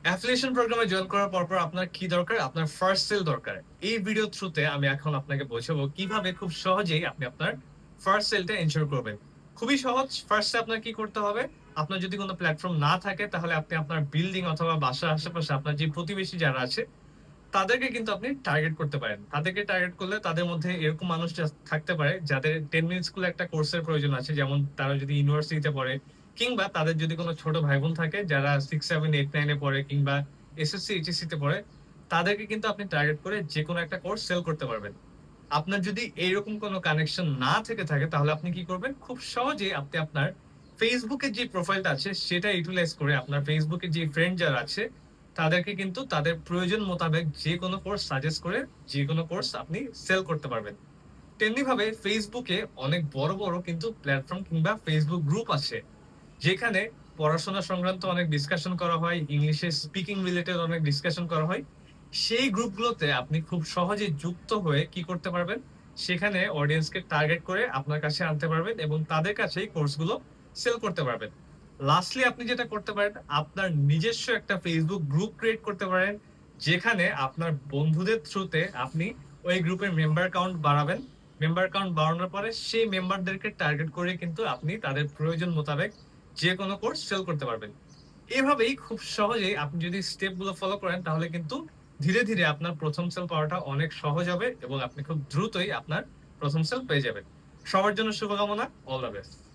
Affiliation প্রোগ্রামে join করার পর আপনার কি দরকার? আপনার ফার্স্ট সেল দরকার। এই ভিডিও থ্রুতে আমি এখন আপনাকে বোঝাবো কিভাবে খুব সহজেই আপনি আপনার ফার্স্ট সেলটা এনশিওর করবেন। খুবই সহজ। ফার্স্টে আপনার কি করতে হবে? আপনার যদি কোনো প্ল্যাটফর্ম না থাকে তাহলে আপনি আপনার বিল্ডিং অথবা বাসার আশেপাশে আপনার যে প্রতিবেশী যারা আছে তাদেরকে কিন্তু আপনি টার্গেট করতে পারেন। তাদেরকে টার্গেট করলে তাদের মধ্যে এরকম মানুষ থাকতে পারে যাদের 10 মিনিট স্কুলে একটা কোর্সের প্রয়োজন আছে, যেমন তারা যদি ইউনিভার্সিটিতে পড়ে, কিংবা তাদের যদি কোনো ছোট ভাই বোন থাকে যারা 6, 7, 8, 9 এ পড়ে, কিংবা এসএসসি এইচএসসি তে পড়ে, তাদেরকে কিন্তু আপনি টার্গেট করে যে কোনো একটা কোর্স সেল করতে পারবেন। আপনার যদি এইরকম কোনো কানেকশন না থেকে থাকে তাহলে আপনি কি করবেন? খুব সহজেই আপনি আপনার ফেসবুকের যে প্রোফাইলটা আছে সেটা ইউটিলাইজ করে আপনার ফেসবুকের যে ফ্রেন্ড যারা আছে তাদেরকে কিন্তু তাদের প্রয়োজন মোতাবেক যে কোনো কোর্স সাজেস্ট করে যে কোনো কোর্স আপনি সেল করতে পারবেন। তেমনি ভাবে ফেসবুকে অনেক বড় বড় কিন্তু প্ল্যাটফর্ম কিংবা ফেসবুক গ্রুপ আছে, যেখানে পড়াশোনা সংক্রান্ত অনেক ডিসকাশন করা হয়, ইংলিশে স্পিকিং রিলেটেড অনেক ডিসকাশন করা হয়। সেই গ্রুপগুলোতে আপনি খুব সহজে যুক্ত হয়ে কি করতে পারবেন? সেখানে অডিয়েন্সকে টার্গেট করে আপনার কাছে আনতে পারবেন এবং তাদের কাছেই কোর্সগুলো সেল করতে পারবেন। লাস্টলি আপনি যেটা করতে পারেন, আপনার নিজস্ব একটা ফেসবুক গ্রুপ ক্রিয়েট করতে পারেন, যেখানে আপনার বন্ধুদের থ্রুতে আপনি ওই গ্রুপের মেম্বার কাউন্ট বাড়াবেন। মেম্বার কাউন্ট বাড়ানোর পরে সেই মেম্বারদেরকে টার্গেট করে কিন্তু আপনি তাদের প্রয়োজন মোতাবেক যে কোনো কোর্স সেল করতে পারবেন। এভাবেই খুব সহজেই আপনি যদি স্টেপগুলো ফলো করেন তাহলে কিন্তু ধীরে ধীরে আপনার প্রথম সেল পাওয়াটা অনেক সহজ হবে এবং আপনি খুব দ্রুতই আপনার প্রথম সেল পেয়ে যাবেন। সবার জন্য শুভকামনা। All the best.